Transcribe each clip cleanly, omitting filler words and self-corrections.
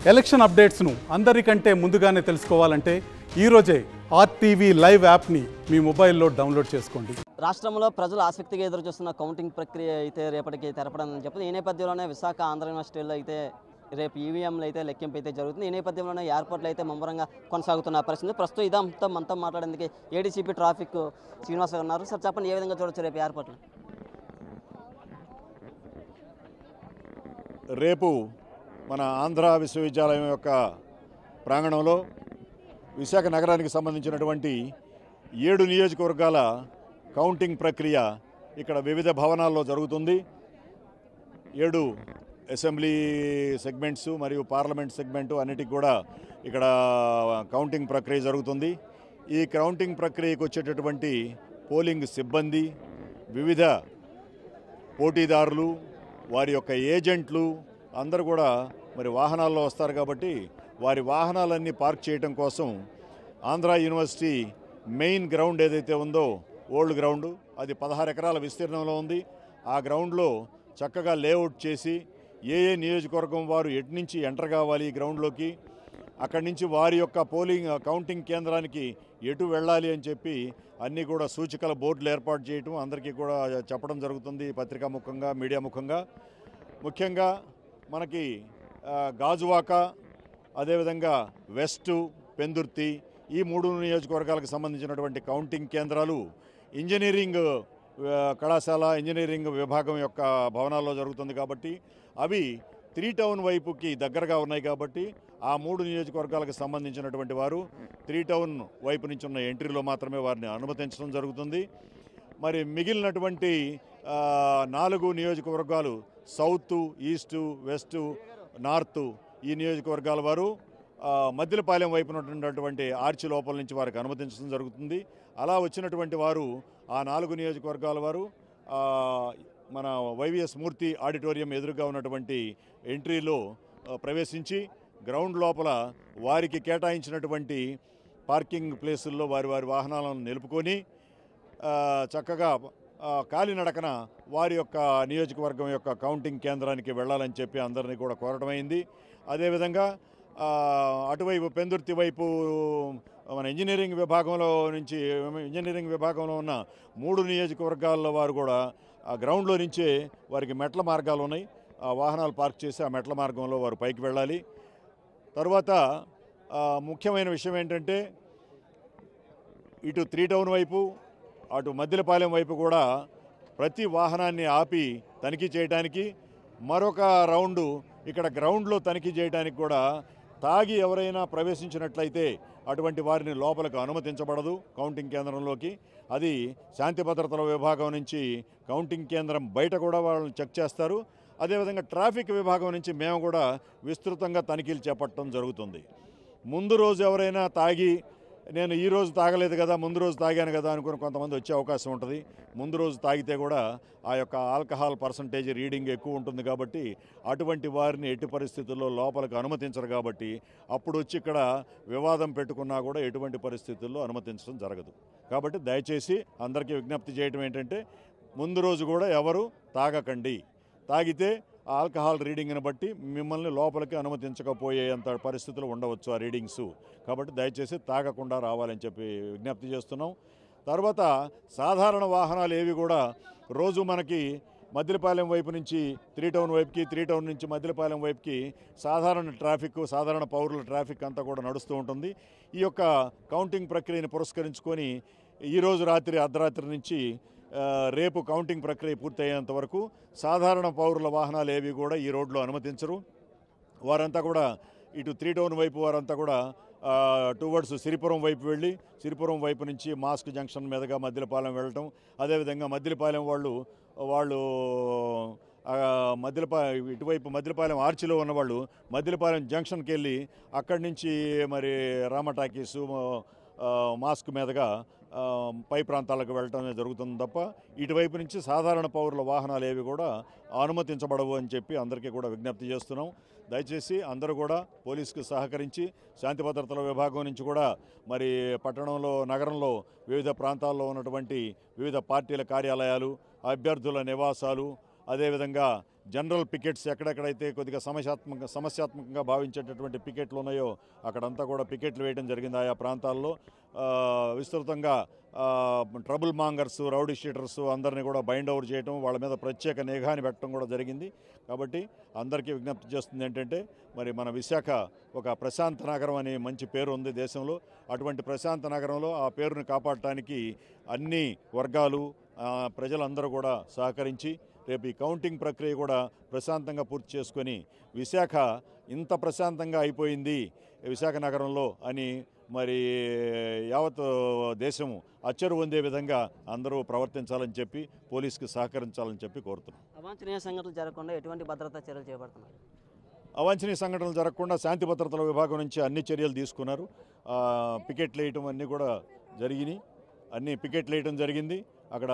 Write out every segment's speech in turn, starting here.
Election అప్డేట్స్ను అందరికంటే ముందుగానే తెలుసుకోవాలంటే ఈరోజే ఆర్టీవీ లైవ్ యాప్ని మీ మొబైల్లో డౌన్లోడ్ చేసుకోండి. రాష్ట్రంలో ప్రజలు ఆసక్తిగా ఎదురుచూస్తున్న కౌంటింగ్ ప్రక్రియ అయితే రేపటికి తెరపడని చెప్పి ఈ నేపథ్యంలోనే విశాఖ ఆంధ్ర యూనివర్సిటీలో అయితే రేపు ఈవీఎంలు అయితే లెక్కింపు అయితే జరుగుతుంది. ఈ నేపథ్యంలోనే ఎయిర్పోర్ట్లు అయితే ముమ్మరంగా కొనసాగుతున్న పరిస్థితి. ప్రస్తుతం ఇదంతా మనతో మాట్లాడేందుకు ఏడీసీపీ ట్రాఫిక్ శ్రీనివాస్ ఉన్నారు. సార్ చెప్పండి, ఏ విధంగా చూడొచ్చు రేపు ఎయిర్పోర్ట్లు? రేపు మన ఆంధ్ర విశ్వవిద్యాలయం యొక్క ప్రాంగణంలో విశాఖ నగరానికి సంబంధించినటువంటి 7 నియోజకవర్గాల కౌంటింగ్ ప్రక్రియ ఇక్కడ వివిధ భవనాల్లో జరుగుతుంది. 7 అసెంబ్లీ సెగ్మెంట్స్ మరియు పార్లమెంట్ సెగ్మెంటు అన్నిటికి కూడా ఇక్కడ కౌంటింగ్ ప్రక్రియ జరుగుతుంది. ఈ కౌంటింగ్ ప్రక్రియకు వచ్చేటటువంటి పోలింగ్ సిబ్బంది, వివిధ పోటీదారులు, వారి యొక్క ఏజెంట్లు అందరూ కూడా మరి వాహనాల్లో వస్తారు. కాబట్టి వారి వాహనాలన్నీ పార్క్ చేయడం కోసం ఆంధ్ర యూనివర్సిటీ మెయిన్ గ్రౌండ్ ఏదైతే ఉందో ఓల్డ్ గ్రౌండ్, అది 16 ఎకరాల విస్తీర్ణంలో ఉంది. ఆ గ్రౌండ్లో చక్కగా లేఅవుట్ చేసి ఏ నియోజకవర్గం వారు ఎటు నుంచి ఎంటర్ కావాలి ఈ గ్రౌండ్లోకి, అక్కడి నుంచి వారి యొక్క కౌంటింగ్ కేంద్రానికి ఎటు వెళ్ళాలి అని చెప్పి అన్నీ కూడా సూచికల బోర్డులు ఏర్పాటు చేయటం అందరికీ కూడా చెప్పడం జరుగుతుంది. పత్రికా ముఖంగా, మీడియా ముఖంగా. ముఖ్యంగా మనకి గాజువాక, అదేవిధంగా వెస్టు, పెందుర్తి, ఈ 3 నియోజకవర్గాలకు సంబంధించినటువంటి కౌంటింగ్ కేంద్రాలు ఇంజనీరింగ్ కళాశాల, ఇంజనీరింగ్ విభాగం యొక్క భవనాల్లో జరుగుతుంది. కాబట్టి అవి 3 టౌన్ వైపుకి దగ్గరగా ఉన్నాయి. కాబట్టి ఆ 3 నియోజకవర్గాలకు సంబంధించినటువంటి వారు 3 టౌన్ వైపు నుంచి ఉన్న ఎంట్రీలో మాత్రమే వారిని అనుమతించడం జరుగుతుంది. మరి మిగిలినటువంటి 4 నియోజకవర్గాలు సౌత్, ఈస్టు, వెస్టు, నార్త్, ఈ నియోజకవర్గాల వారు మద్దిలపాలెం వైపున ఉన్నటువంటి ఆర్చి లోపల నుంచి వారికి అనుమతించడం జరుగుతుంది. అలా వచ్చినటువంటి వారు ఆ 4 నియోజకవర్గాల వారు మన వైవిఎస్ మూర్తి ఆడిటోరియం ఎదురుగా ఉన్నటువంటి ఎంట్రీలో ప్రవేశించి గ్రౌండ్ లోపల వారికి కేటాయించినటువంటి పార్కింగ్ ప్లేసుల్లో వారి వాహనాలను నిలుపుకొని చక్కగా కాలినడకన వారి యొక్క నియోజకవర్గం యొక్క కౌంటింగ్ కేంద్రానికి వెళ్ళాలని చెప్పి అందరినీ కూడా కోరటమైంది. అదేవిధంగా అటువైపు పెందుర్తి వైపు మన ఇంజనీరింగ్ విభాగంలో ఉన్న 3 నియోజకవర్గాల్లో వారు కూడా ఆ గ్రౌండ్లో నుంచే వారికి మెట్ల మార్గాలు ఉన్నాయి. ఆ వాహనాలు పార్క్ చేసి ఆ మెట్ల మార్గంలో వారు పైకి వెళ్ళాలి. తర్వాత ముఖ్యమైన విషయం ఏంటంటే ఇటు 3 టౌన్ వైపు, అటు మద్దిలపాలెం వైపు కూడా ప్రతి వాహనాన్ని ఆపి తనిఖీ చేయడానికి, మరొక రౌండు ఇక్కడ గ్రౌండ్లో తనిఖీ చేయడానికి కూడా తాగి ఎవరైనా ప్రవేశించినట్లయితే అటువంటి వారిని లోపలికి అనుమతించబడదు కౌంటింగ్ కేంద్రంలోకి. అది శాంతి భద్రతల విభాగం నుంచి కౌంటింగ్ కేంద్రం బయట కూడా వాళ్ళని చెక్ చేస్తారు. అదేవిధంగా ట్రాఫిక్ విభాగం నుంచి మేము కూడా విస్తృతంగా తనిఖీలు చేపట్టడం జరుగుతుంది. ముందు రోజు ఎవరైనా తాగి నేను ఈ రోజు తాగలేదు కదా, ముందు రోజు తాగాను కదా అనుకుని కొంతమంది వచ్చే అవకాశం ఉంటుంది. ముందు రోజు తాగితే కూడా ఆ యొక్క ఆల్కహాల్ పర్సంటేజ్ రీడింగ్ ఎక్కువ ఉంటుంది. కాబట్టి అటువంటి వారిని ఎట్టి పరిస్థితుల్లో లోపలికి అనుమతించరు. కాబట్టి అప్పుడు వచ్చి ఇక్కడ వివాదం పెట్టుకున్నా కూడా ఎటువంటి పరిస్థితుల్లో అనుమతించడం జరగదు. కాబట్టి దయచేసి అందరికీ విజ్ఞప్తి చేయడం ఏంటంటే ముందు రోజు కూడా ఎవరు తాగకండి. తాగితే ఆల్కహాల్ రీడింగ్ని బట్టి మిమ్మల్ని లోపలికి అనుమతించకపోయేంత పరిస్థితులు ఉండవచ్చు ఆ రీడింగ్స్. కాబట్టి దయచేసి తాగకుండా రావాలని చెప్పి విజ్ఞప్తి చేస్తున్నాం. తర్వాత సాధారణ వాహనాలు ఏవి కూడా రోజు మనకి మద్దిలపాలెం వైపు నుంచి 3 టౌన్ వైపుకి, 3 టౌన్ నుంచి మద్దిలపాలెం వైపుకి సాధారణ ట్రాఫిక్, సాధారణ పౌరుల ట్రాఫిక్ అంతా కూడా నడుస్తూ ఉంటుంది. ఈ యొక్క కౌంటింగ్ ప్రక్రియను పురస్కరించుకొని ఈరోజు రాత్రి అర్ధరాత్రి నుంచి రేపు కౌంటింగ్ ప్రక్రియ పూర్తయ్యేంత వరకు సాధారణ పౌరుల వాహనాలు ఏవి కూడా ఈ రోడ్లో అనుమతించరు. వారంతా కూడా ఇటు 3 టౌన్ వైపు వారంతా కూడా టువర్డ్స్ సిరిపురం వైపు వెళ్ళి సిరిపురం వైపు నుంచి మాస్క్ జంక్షన్ మీదుగా మద్దిలపాలెం వెళ్ళటం, అదేవిధంగా మద్దిలపాలెం వాళ్ళు ఇటువైపు మద్దిలపాలెం ఆర్చిలో ఉన్నవాళ్ళు మద్దిలపాలెం జంక్షన్కి వెళ్ళి అక్కడి నుంచి మరి రామ టాకీసు మాస్క్ మీదుగా పై ప్రాంతాలకు వెళ్ళటం జరుగుతుంది తప్ప ఇటువైపు నుంచి సాధారణ పౌరుల వాహనాలు ఏవి కూడా అనుమతించబడవు అని చెప్పి అందరికీ కూడా విజ్ఞప్తి చేస్తున్నాం. దయచేసి అందరూ కూడా పోలీసుకు సహకరించి శాంతి భద్రతల విభాగం నుంచి కూడా మరి పట్టణంలో, నగరంలో వివిధ ప్రాంతాల్లో ఉన్నటువంటి వివిధ పార్టీల కార్యాలయాలు, అభ్యర్థుల నివాసాలు, అదేవిధంగా జనరల్ పికెట్స్ ఎక్కడెక్కడైతే కొద్దిగా సమస్యాత్మకంగా భావించేటటువంటి పికెట్లు ఉన్నాయో అక్కడంతా కూడా పికెట్లు వేయడం జరిగింది. ఆయా ప్రాంతాల్లో విస్తృతంగా ట్రబుల్ మాంగర్స్, రౌడీ షీటర్స్ అందరినీ కూడా బైండ్ ఓవర్ చేయడం, వాళ్ళ మీద ప్రత్యేక నిఘాని పెట్టడం కూడా జరిగింది. కాబట్టి అందరికీ విజ్ఞప్తి చేస్తుంది ఏంటంటే, మరి మన విశాఖ ఒక ప్రశాంత నగరం అని మంచి పేరు ఉంది దేశంలో. అటువంటి ప్రశాంత నగరంలో ఆ పేరును కాపాడటానికి అన్ని వర్గాలు ప్రజలందరూ కూడా సహకరించి రేపు ఈ కౌంటింగ్ ప్రక్రియ కూడా ప్రశాంతంగా పూర్తి చేసుకొని విశాఖ ఇంత ప్రశాంతంగా అయిపోయింది విశాఖ నగరంలో అని మరి యావత్ దేశము అచ్చరు పొందే విధంగా అందరూ ప్రవర్తించాలని చెప్పి పోలీసుకి సహకరించాలని చెప్పి కోరుతున్నాం. అవాంఛనీయ సంఘటనలు జరగకుండా ఎటువంటి భద్రతా చర్యలు చేపడుతున్నారు? అవాంఛనీయ సంఘటనలు జరగకుండా శాంతి భద్రతల విభాగం నుంచి అన్ని చర్యలు తీసుకున్నారు. పికెట్లు వేయటం అన్నీ కూడా జరిగినాయి. అన్ని పికెట్లు వేయటం జరిగింది. అక్కడ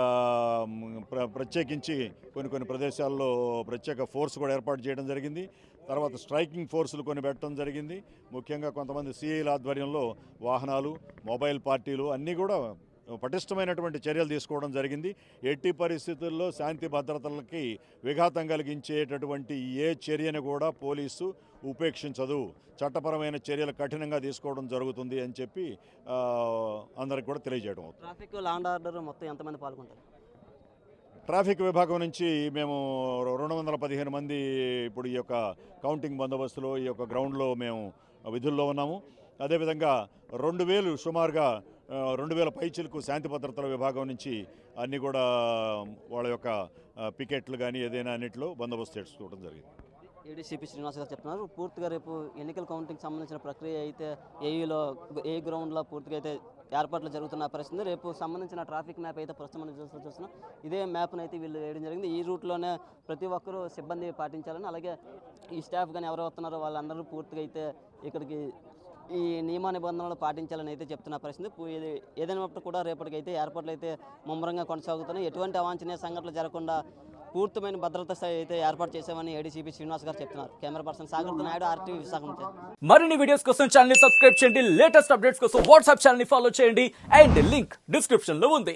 ప్రత్యేకించి కొన్ని ప్రదేశాల్లో ప్రత్యేక ఫోర్స్ కూడా ఏర్పాటు చేయడం జరిగింది. తర్వాత స్ట్రైకింగ్ ఫోర్సులు కొన్ని పెట్టడం జరిగింది. ముఖ్యంగా కొంతమంది సిఐల ఆధ్వర్యంలో వాహనాలు, మొబైల్ పార్టీలు అన్నీ కూడా పటిష్టమైనటువంటి చర్యలు తీసుకోవడం జరిగింది. ఎట్టి పరిస్థితుల్లో శాంతి భద్రతలకి విఘాతం కలిగించేటటువంటి ఏ చర్యను కూడా పోలీసు ఉపేక్షించదు. చట్టపరమైన చర్యలు కఠినంగా తీసుకోవడం జరుగుతుంది అని చెప్పి అందరికి కూడా తెలియజేయడం అవుతుంది. ట్రాఫిక్, లా అండ్ ఆర్డర్ మొత్తం ఎంతమంది పాల్గొంటారు? ట్రాఫిక్ విభాగం నుంచి మేము 215 మంది ఇప్పుడు ఈ యొక్క కౌంటింగ్ బందోబస్తులో ఈ యొక్క గ్రౌండ్లో మేము విధుల్లో ఉన్నాము. అదేవిధంగా 2000 సుమారుగా 2000 పైచిలకు శాంతి భద్రతల విభాగం నుంచి అన్నీ కూడా వాళ్ళ యొక్క పికెట్లు కానీ ఏదైనా అన్నింటిలో బందోబస్తు చేసుకోవడం జరిగింది. ఏడీసీపీ శ్రీనివాస్ గారు చెప్తున్నారు, పూర్తిగా రేపు ఎన్నికల కౌంటింగ్ సంబంధించిన ప్రక్రియ అయితే ఏ గ్రౌండ్లో పూర్తిగా అయితే ఏర్పాట్లు జరుగుతున్న పరిస్థితి. రేపు సంబంధించిన ట్రాఫిక్ మ్యాప్ అయితే ప్రస్తుతం మనం చూస్తున్నాం. ఇదే మ్యాప్ను అయితే వీళ్ళు వేయడం జరిగింది. ఈ రూట్లోనే ప్రతి ఒక్కరూ సిబ్బంది పాటించాలని, అలాగే ఈ స్టాఫ్ కానీ ఎవరు వస్తున్నారో వాళ్ళందరూ పూర్తిగా అయితే ఇక్కడికి ఈ నియమ నిబంధనలు పాటించాలని అయితే చెప్తున్న పరిస్థితి. ఏదైనప్పుడు కూడా రేపటికైతే ఏర్పాట్లు అయితే ముమ్మరంగా కొనసాగుతున్నాయి. ఎటువంటి అవాంఛనీయ సంఘటనలు జరగకుండా పూర్తిమైన భద్రత స్థాయి అయితే ఏర్పాటు చేశామని ఏడీసీపీ శ్రీనివాస్ గారు చెప్తున్నారు. Camera person Sagar Naidu, RTV Visakha నుంచి. మరిన్ని వీడియోస్ కోసం ఛానల్ ని సబ్స్క్రైబ్ చేయండి. లేటెస్ట్ అప్డేట్స్ కోసం వాట్సాప్ ఛానల్ ని ఫాలో చేయండి. అండ్ లింక్ డిస్క్రిప్షన్ లో ఉంది.